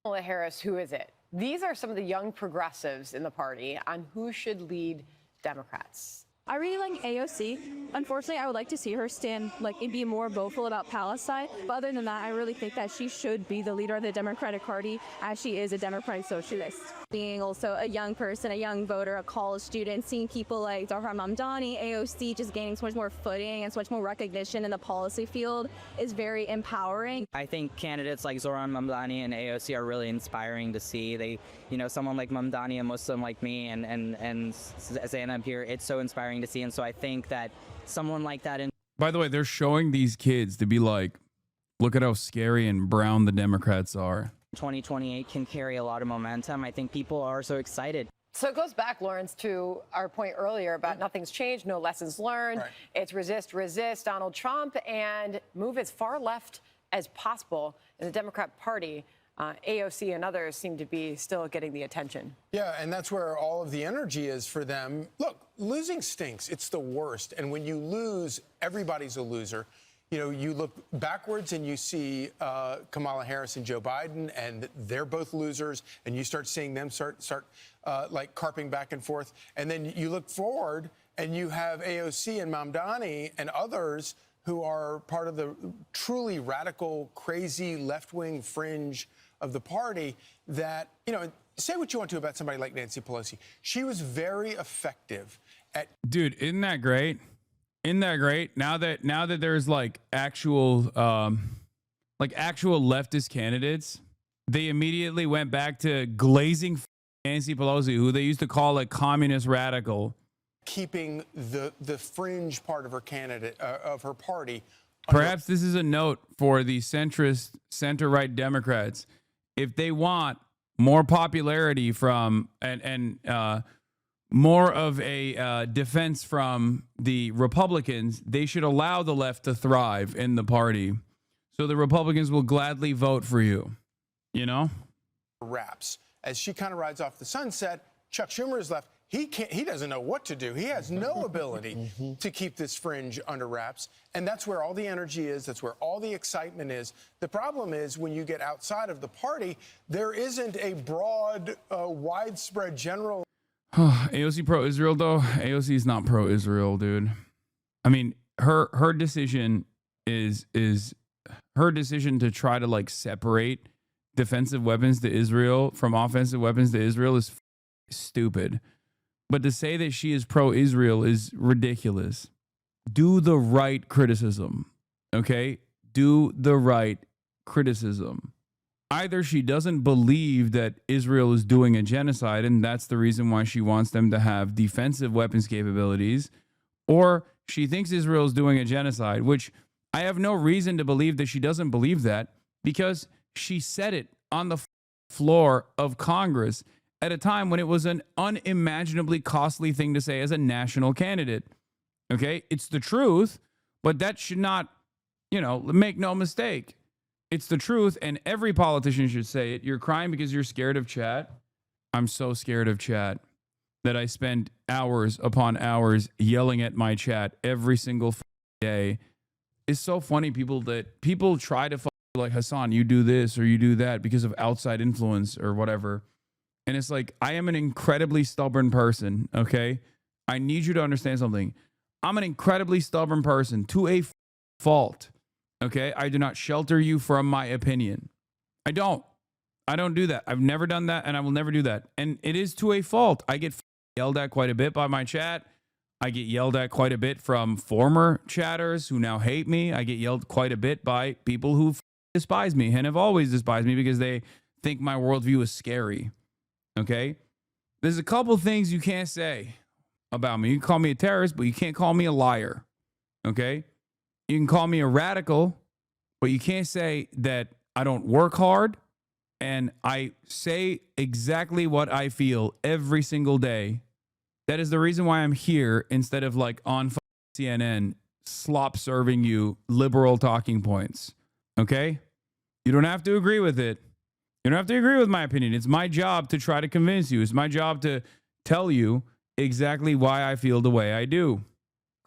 Kamala Harris, who is it? These are some of the young progressives in the party on who should lead Democrats. I really like AOC. Unfortunately, I would like to see her stand and be more vocal about Palestine. But other than that, I really think that she should be the leader of the Democratic Party, as she is a Democratic socialist. Being also a young person, a young voter, a college student, seeing people like Zohran Mamdani, AOC just gaining so much more footing and so much more recognition in the policy field is very empowering. I think candidates like Zohran Mamdani and AOC are really inspiring to see. They, someone like Mamdani, a Muslim like me, and Zainab here, it's so inspiring to see. And so I think that someone like that by the way, they're showing these kids to be like, look at how scary and brown the Democrats are. 2028 can carry a lot of momentum. I think people are so excited. So it goes back, Lawrence, to our point earlier about nothing's changed, no lessons learned. Right. It's resist Donald Trump and move as far left as possible in the Democrat Party. AOC and others seem to be still getting the attention. Yeah, and that's where all of the energy is for them. Look, losing stinks. It's the worst. And when you lose, everybody's a loser. You look backwards and you see Kamala Harris and Joe Biden, and they're both losers. And you start seeing them start like carping back and forth. And then you look forward and you have AOC and Mamdani and others who are part of the truly radical, crazy left-wing fringe of the party that, say what you want to about somebody like Nancy Pelosi. She was very effective at... Dude, isn't that great? Isn't that great? Now that there's actual leftist candidates, they immediately went back to glazing Nancy Pelosi, who they used to call a communist radical. Keeping the fringe part of her candidate, of her party. Perhaps this is a note for the centrist, center-right Democrats. If they want more popularity from and more of a defense from the Republicans, they should allow the left to thrive in the party. So the Republicans will gladly vote for you, Wraps. As she kind of rides off the sunset, Chuck Schumer is left. He doesn't know what to do. He has no ability to keep this fringe under wraps. And that's where all the energy is. That's where all the excitement is. The problem is when you get outside of the party, there isn't a broad, widespread general. AOC pro-Israel, though. AOC is not pro-Israel, dude. I mean, her decision is her decision to try to separate defensive weapons to Israel from offensive weapons to Israel is stupid. But to say that she is pro-Israel is ridiculous. Do the right criticism, okay? Do the right criticism. Either she doesn't believe that Israel is doing a genocide, and that's the reason why she wants them to have defensive weapons capabilities, or she thinks Israel is doing a genocide, which I have no reason to believe that she doesn't believe that, because she said it on the floor of Congress at a time when it was an unimaginably costly thing to say as a national candidate. Okay? It's the truth, but that should not, make no mistake. It's the truth, and every politician should say it. You're crying because you're scared of chat. I'm so scared of chat that I spend hours upon hours yelling at my chat every single day. It's so funny, people try to like, Hasan, you do this or you do that because of outside influence or whatever. And it's like, I am an incredibly stubborn person, okay? I need you to understand something. I'm an incredibly stubborn person to a fault, okay? I do not shelter you from my opinion. I don't do that. I've never done that, and I will never do that. And it is to a fault. I get yelled at quite a bit by my chat. I get yelled at quite a bit from former chatters who now hate me. I get yelled quite a bit by people who despise me and have always despised me because they think my worldview is scary. Okay? There's a couple things you can't say about me. You can call me a terrorist, but you can't call me a liar. Okay? You can call me a radical, but you can't say that I don't work hard and I say exactly what I feel every single day. That is the reason why I'm here instead of on CNN slop serving you liberal talking points. Okay? You don't have to agree with it. You don't have to agree with my opinion. It's my job to try to convince you. It's my job to tell you exactly why I feel the way I do.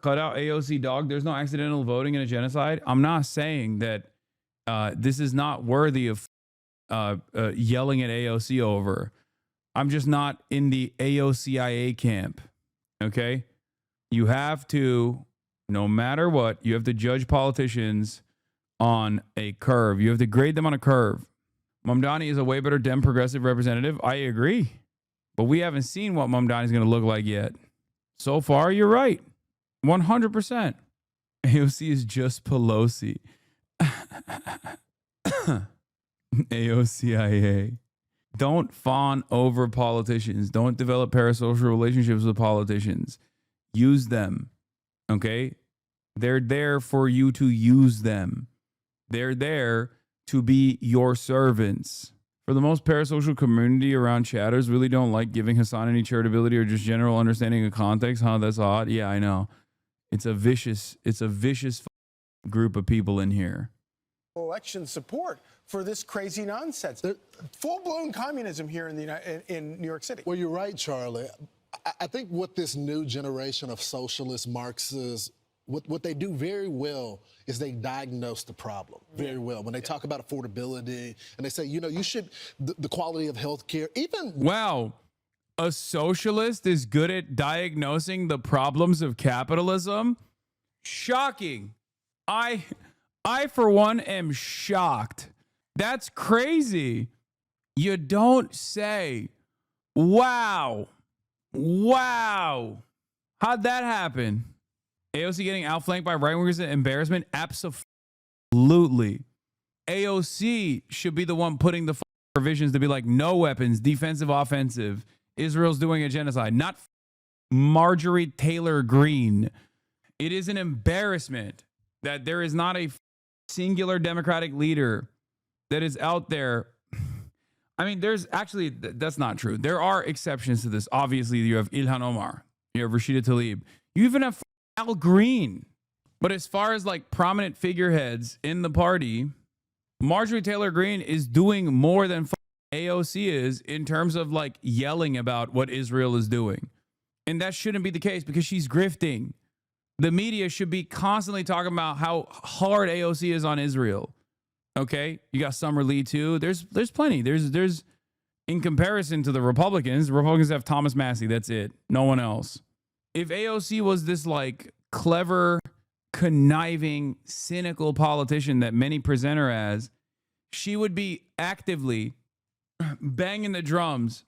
Cut out AOC, dog. There's no accidental voting in a genocide. I'm not saying that this is not worthy of yelling at AOC over. I'm just not in the AOCIA camp. Okay? You have to, no matter what, you have to judge politicians on a curve. You have to grade them on a curve. Mamdani is a way better Dem progressive representative. I agree. But we haven't seen what Mamdani is going to look like yet. So far, you're right. 100%. AOC is just Pelosi. AOCIA. Don't fawn over politicians. Don't develop parasocial relationships with politicians. Use them. Okay? They're there for you to use them. They're there to be your servants. For the most, parasocial community around chatters really don't like giving Hasan any charitability or just general understanding of context. Huh? That's odd. Yeah, I know. It's a vicious group of people in here. Election support for this crazy nonsense. Full-blown communism here in New York City. Well, you're right, Charlie. I think what this new generation of socialist Marxists, what they do very well is they diagnose the problem very well. When they talk about affordability and they say, you know, you should, the quality of health care, even... Wow. A socialist is good at diagnosing the problems of capitalism? Shocking. I for one, am shocked. That's crazy. You don't say. Wow. Wow. How'd that happen? AOC getting outflanked by right-wingers and embarrassment? Absolutely. AOC should be the one putting the provisions to be like, no weapons, defensive, offensive. Israel's doing a genocide, not Marjorie Taylor Greene. It is an embarrassment that there is not a singular Democratic leader that is out there. I mean, there's actually, that's not true. There are exceptions to this. Obviously, you have Ilhan Omar, you have Rashida Tlaib, you even have Al Green. But as far as like prominent figureheads in the party, Marjorie Taylor Greene is doing more than AOC is in terms of like yelling about what Israel is doing. And that shouldn't be the case because she's grifting. The media should be constantly talking about how hard AOC is on Israel. Okay? You got Summer Lee too. There's plenty. There's in comparison to the Republicans have Thomas Massey. That's it. No one else. If AOC was this like clever, conniving, cynical politician that many present her as, she would be actively banging the drums,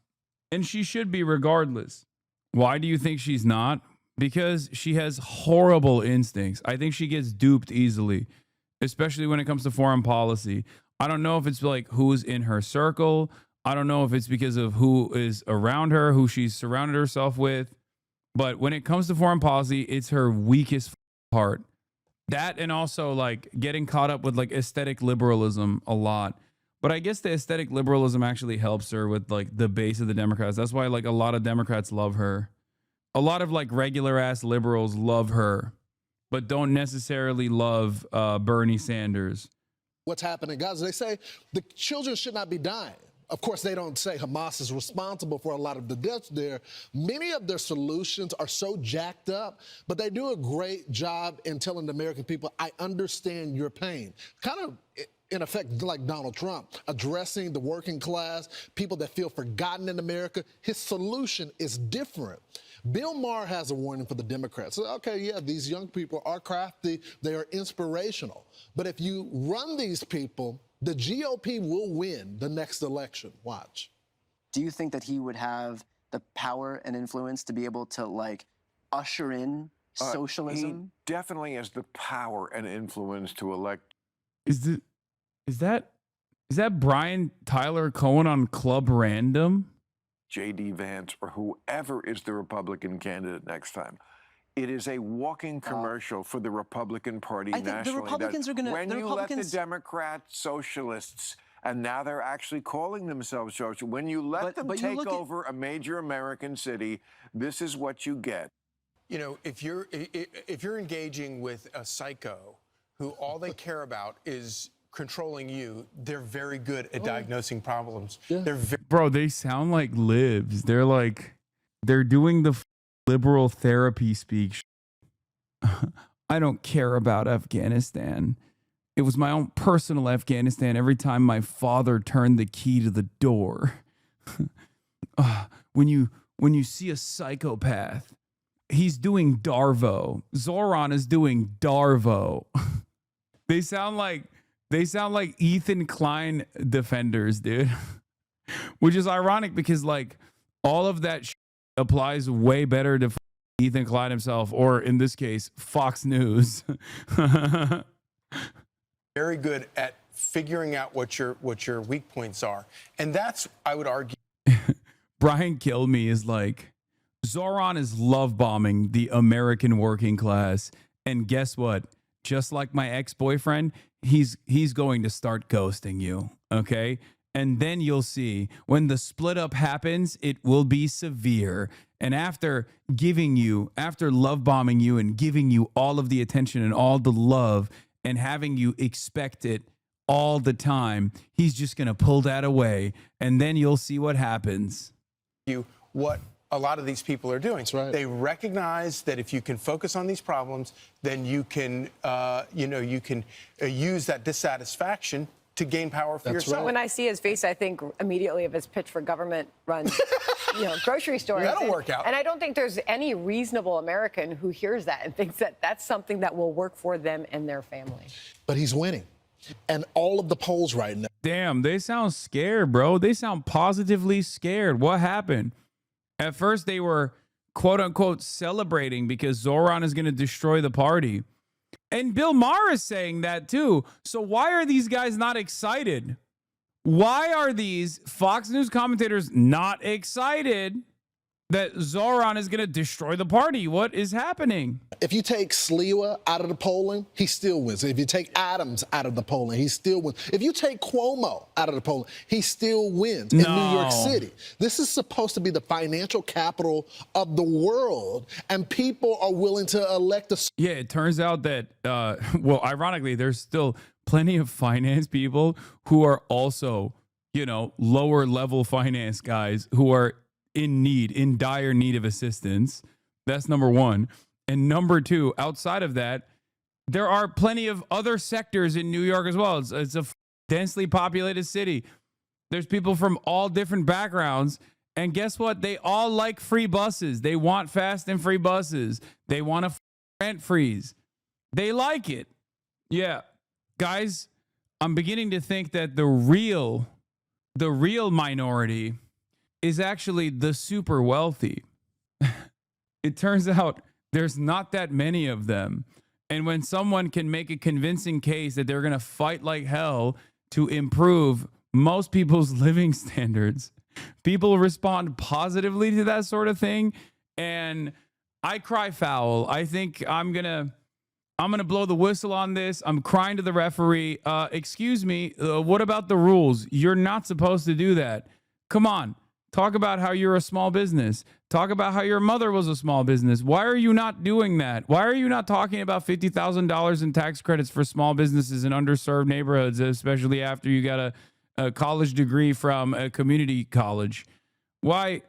and she should be regardless. Why do you think she's not? Because she has horrible instincts. I think she gets duped easily, especially when it comes to foreign policy. I don't know if it's like who's in her circle. I don't know if it's because of who is around her, who she's surrounded herself with. But when it comes to foreign policy, it's her weakest part. That and also like getting caught up with like aesthetic liberalism a lot. But I guess the aesthetic liberalism actually helps her with like the base of the Democrats. That's why like a lot of Democrats love her. A lot of like regular ass liberals love her, but don't necessarily love Bernie Sanders. What's happening in Gaza? They say the children should not be dying. Of course, they don't say Hamas is responsible for a lot of the deaths there. Many of their solutions are so jacked up, but they do a great job in telling the American people, I understand your pain. Kind of, in effect, like Donald Trump, addressing the working class, people that feel forgotten in America. His solution is different. Bill Maher has a warning for the Democrats. Okay, yeah, these young people are crafty. They are inspirational. But if you run these people, the GOP will win the next election. Watch. Do you think that he would have the power and influence to be able to, like, usher in socialism? He definitely has the power and influence to elect. Is that Brian Tyler Cohen on Club Random? J.D. Vance or whoever is the Republican candidate next time. It is a walking commercial for the Republican Party I think nationally. the Republicans are going to... When you let the Democrats, socialists, and now they're actually calling themselves socialists, when you let them take over a major American city, this is what you get. You know, if you're engaging with a psycho who all they care about is controlling you, they're very good at diagnosing problems. Yeah. Bro, they sound like libs. They're doing the liberal therapy speak. I don't care about Afghanistan. It was my own personal Afghanistan every time my father turned the key to the door. When you see a psychopath, he's doing Darvo. Zohran is doing Darvo. They sound like Ethan Klein defenders, dude. Which is ironic because like all of that applies way better to Ethan Klein himself, or in this case, Fox News. Very good at figuring out what your weak points are. And that's, I would argue. Brian Kilme is like, Zohran is love bombing the American working class. And guess what? Just like my ex-boyfriend, he's going to start ghosting you. Okay. And then you'll see when the split up happens, it will be severe. And after love bombing you and giving you all of the attention and all the love and having you expect it all the time, he's just going to pull that away. And then you'll see what happens. What a lot of these people are doing. That's right. They recognize that if you can focus on these problems, then you can, use that dissatisfaction to gain power for yourself. When I see his face, I think immediately of his pitch for government-run, grocery stores. That'll work out. And I don't think there's any reasonable American who hears that and thinks that that's something that will work for them and their family. But he's winning. And all of the polls right now. Damn, they sound scared, bro. They sound positively scared. What happened? At first, they were, quote unquote, celebrating because Zohran is going to destroy the party. And Bill Maher is saying that too. So why are these guys not excited? Why are these Fox News commentators not excited that Zohran is going to destroy the party? What is happening? If you take Sliwa out of the polling, he still wins. If you take Adams out of the polling, he still wins. If you take Cuomo out of the polling, he still wins in New York City. This is supposed to be the financial capital of the world, and people are willing to elect a... Yeah, it turns out that, well, ironically, there's still plenty of finance people who are also, lower level finance guys who are in dire need of assistance. That's number one. And number two, outside of that, there are plenty of other sectors in New York as well. It's a densely populated city. There's people from all different backgrounds. And guess what? They all like free buses. They want fast and free buses. They want a rent freeze. They like it. Yeah. Guys, I'm beginning to think that the real minority is actually the super wealthy. It turns out there's not that many of them. And when someone can make a convincing case that they're going to fight like hell to improve most people's living standards, people respond positively to that sort of thing. And I cry foul. I think I'm going to blow the whistle on this. I'm crying to the referee. Excuse me. What about the rules? You're not supposed to do that. Come on. Talk about how you're a small business. Talk about how your mother was a small business. Why are you not doing that? Why are you not talking about $50,000 in tax credits for small businesses in underserved neighborhoods, especially after you got a college degree from a community college? Why?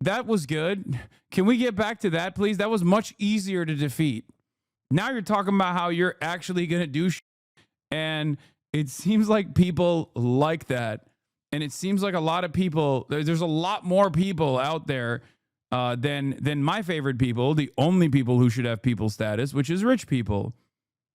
That was good. Can we get back to that, please? That was much easier to defeat. Now you're talking about how you're actually going to do shit. And it seems like people like that. And it seems like a lot of people, there's a lot more people out there than my favorite people, the only people who should have people status, which is rich people.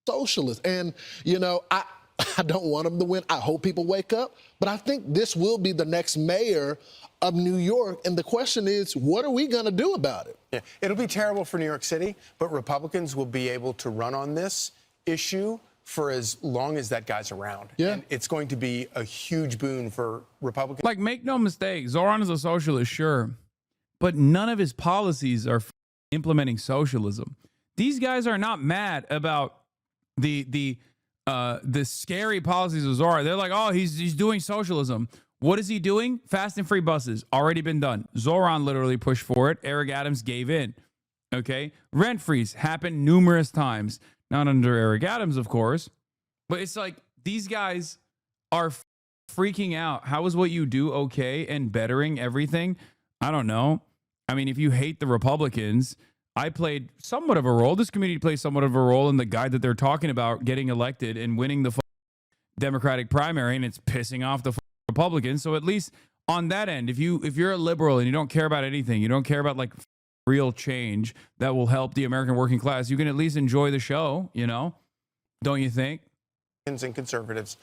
Socialist. And, I don't want them to win. I hope people wake up. But I think this will be the next mayor of New York. And the question is, what are we going to do about it? Yeah, it'll be terrible for New York City, but Republicans will be able to run on this issue for as long as that guy's around. Yeah. And it's going to be a huge boon for Republicans. Like, make no mistake, Zohran is a socialist, sure, but none of his policies are implementing socialism. These guys are not mad about the scary policies of Zohran. They're like, oh, he's doing socialism. What is he doing? Fast and free buses, already been done. Zohran literally pushed for it. Eric Adams gave in. Okay, rent freeze happened numerous times. Not under Eric Adams, of course, but it's like these guys are freaking out. How is what you do okay and bettering everything? I don't know. I mean, if you hate the Republicans, I played somewhat of a role. This community plays somewhat of a role in the guy that they're talking about getting elected and winning the Democratic primary, and it's pissing off the Republicans. So at least on that end, if you're a liberal and you don't care about anything, you don't care about like real change that will help the American working class, you can at least enjoy the show, you know? Don't you think? And conservatives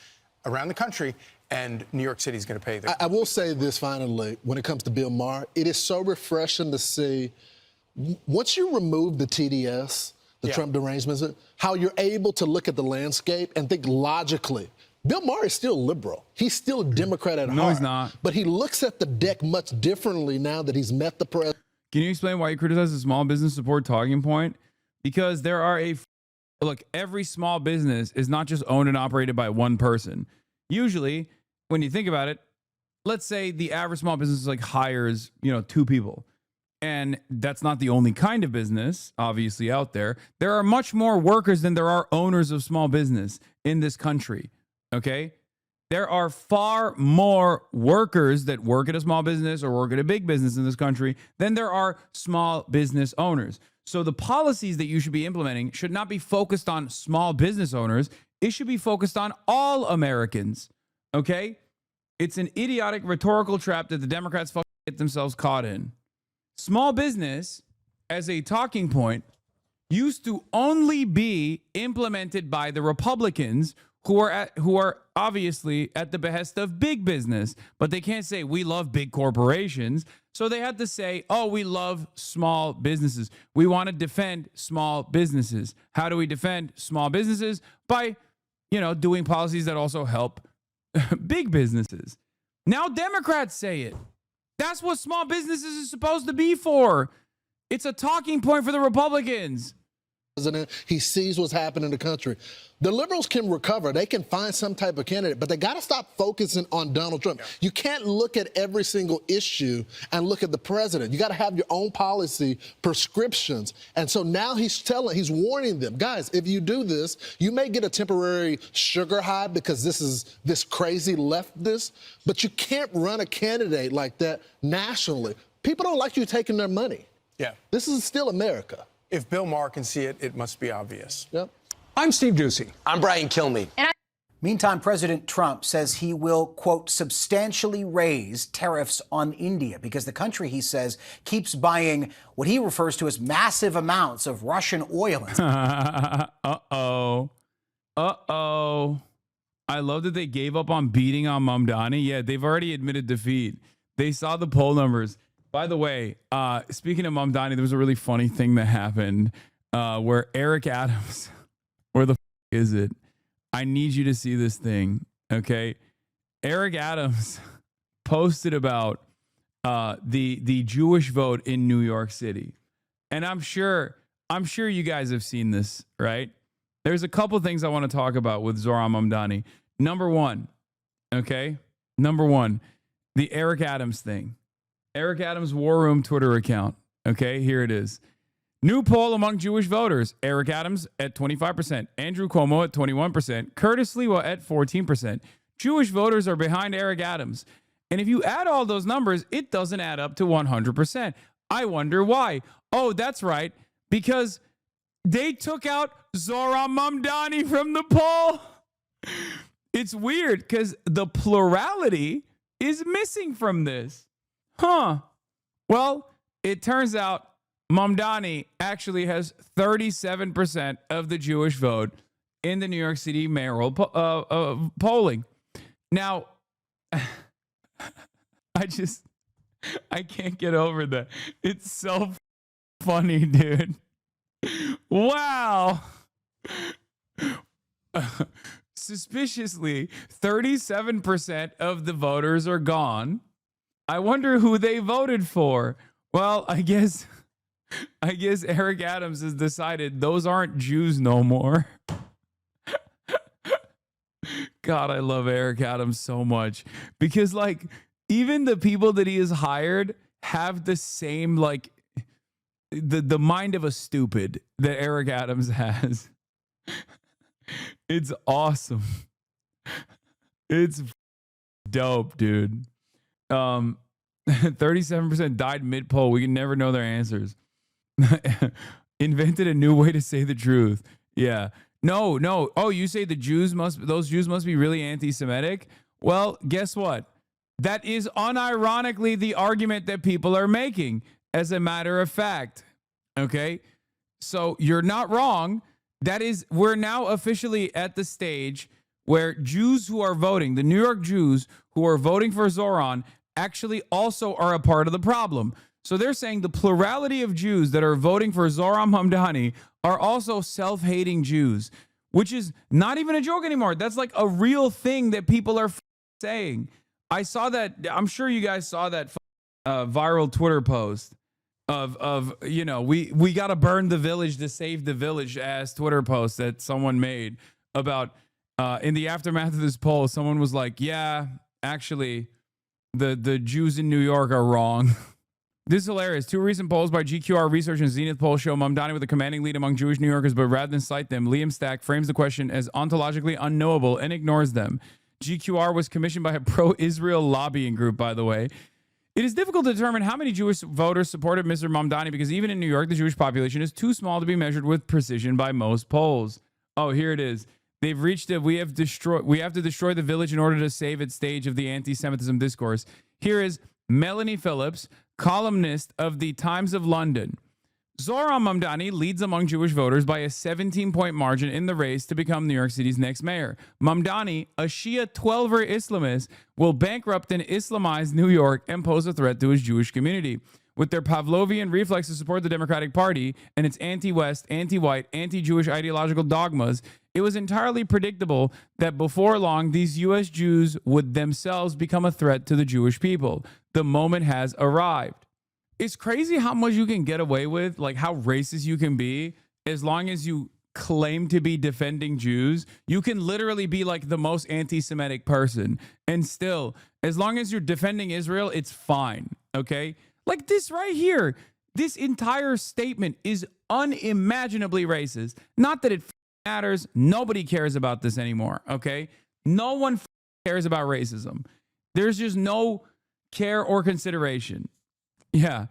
around the country, and New York City is going to pay the. I will say this finally, when it comes to Bill Maher, it is so refreshing to see, once you remove the TDS, the Trump derangements, how you're able to look at the landscape and think logically. Bill Maher is still liberal. He's still a Democrat at heart. No, he's not. But he looks at the deck much differently now that he's met the president. Can you explain why you criticize the small business support talking point? Because there are look, every small business is not just owned and operated by one person. Usually, when you think about it, let's say the average small business like hires, 2 people. And that's not the only kind of business, obviously, out there. There are much more workers than there are owners of small business in this country, okay? There are far more workers that work at a small business or work at a big business in this country than there are small business owners. So the policies that you should be implementing should not be focused on small business owners. It should be focused on all Americans, okay? It's an idiotic rhetorical trap that the Democrats fucking get themselves caught in. Small business, as a talking point, used to only be implemented by the Republicans who are obviously at the behest of big business, but they can't say we love big corporations. So they had to say, oh, we love small businesses. We want to defend small businesses. How do we defend small businesses? By, doing policies that also help big businesses. Now Democrats say it. That's what small businesses is supposed to be for. It's a talking point for the Republicans. He sees what's happening in the country. The liberals can recover. They can find some type of candidate, but they got to stop focusing on Donald Trump. You can't look at every single issue and look at the president. You got to have your own policy prescriptions. And so now he's warning them, guys, if you do this, you may get a temporary sugar high because this crazy leftist, but you can't run a candidate like that nationally. People don't like you taking their money. Yeah. This is still America. If Bill Maher can see it, it must be obvious. Yep. I'm Steve Doocy. I'm Brian Kilmeade. Meantime, President Trump says he will, quote, substantially raise tariffs on India because the country, he says, keeps buying what he refers to as massive amounts of Russian oil. Uh-oh. I love that they gave up on beating on Mamdani. Yeah, they've already admitted defeat. They saw the poll numbers. By the way, speaking of Mamdani, there was a really funny thing that happened where Eric Adams, where the is it? I need you to see this thing, okay? Eric Adams posted about the Jewish vote in New York City, and I'm sure you guys have seen this, right? There's a couple things I want to talk about with Zohran Mamdani. Number one, the Eric Adams thing. Eric Adams' War Room Twitter account. Okay, here it is. New poll among Jewish voters. Eric Adams at 25%. Andrew Cuomo at 21%. Curtis Lewa at 14%. Jewish voters are behind Eric Adams. And if you add all those numbers, it doesn't add up to 100%. I wonder why. Oh, that's right. Because they took out Zohran Mamdani from the poll. It's weird because the plurality is missing from this. Huh. Well, it turns out Mamdani actually has 37% of the Jewish vote in the New York City mayoral polling. Now, I can't get over that. It's so funny, dude. Wow. Suspiciously, 37% of the voters are gone. I wonder who they voted for. Well, I guess Eric Adams has decided those aren't Jews no more. God, I love Eric Adams so much because even the people that he has hired have the same the mind of a stupid that Eric Adams has. It's awesome. It's dope, dude. 37% died mid-poll. We can never know their answers. Invented a new way to say the truth. Yeah. No, no. Oh, you say those Jews must be really anti-Semitic? Well, guess what? That is unironically the argument that people are making, as a matter of fact. Okay? So you're not wrong. We're now officially at the stage where Jews who are voting, the New York Jews who are voting for Zohran, actually also are a part of the problem. So they're saying the plurality of Jews that are voting for Zohran Mamdani are also self-hating Jews, which is not even a joke anymore. That's like a real thing that people are saying. I saw that. I'm sure you guys saw that viral Twitter post of we got to burn the village to save the village ass Twitter post that someone made about in the aftermath of this poll. Someone was like, yeah, actually, the Jews in New York are wrong. This is hilarious. 2 recent polls by GQR Research and Zenith Poll show Mamdani with a commanding lead among Jewish New Yorkers, but rather than cite them, Liam Stack frames the question as ontologically unknowable and ignores them. GQR was commissioned by a pro-Israel lobbying group, by the way. It is difficult to determine how many Jewish voters supported Mr. Mamdani because even in New York, the Jewish population is too small to be measured with precision by most polls. Oh, here it is. They've reached it. We have to destroy the village in order to save its stage of the anti-Semitism discourse. Here is Melanie Phillips, columnist of the Times of London. Zohran Mamdani leads among Jewish voters by a 17-point margin in the race to become New York City's next mayor. Mamdani, a Shia 12er Islamist, will bankrupt and Islamize New York and pose a threat to his Jewish community. With their Pavlovian reflex to support the Democratic Party and its anti-West, anti-white, anti-Jewish ideological dogmas, it was entirely predictable that before long, these U.S. Jews would themselves become a threat to the Jewish people. The moment has arrived. It's crazy how much you can get away with, like how racist you can be, as long as you claim to be defending Jews. You can literally be like the most anti-Semitic person. And still, as long as you're defending Israel, it's fine. Okay? Like this right here. This entire statement is unimaginably racist. Not that it matters. Nobody cares about this anymore. Okay? No one cares about racism. There's just no care or consideration. Yeah.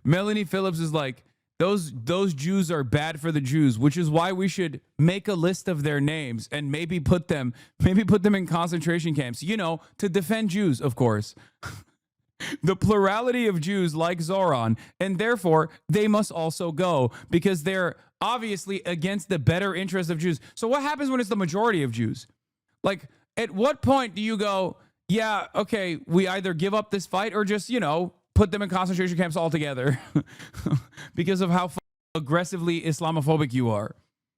Melanie Phillips is like, those Jews are bad for the Jews, which is why we should make a list of their names and maybe put them in concentration camps, to defend Jews, of course. The plurality of Jews like Zohran, and therefore they must also go because they're obviously against the better interest of Jews. So what happens when it's the majority of Jews? Like, at what point do you go, yeah, okay, we either give up this fight or just, put them in concentration camps altogether because of how aggressively Islamophobic you are?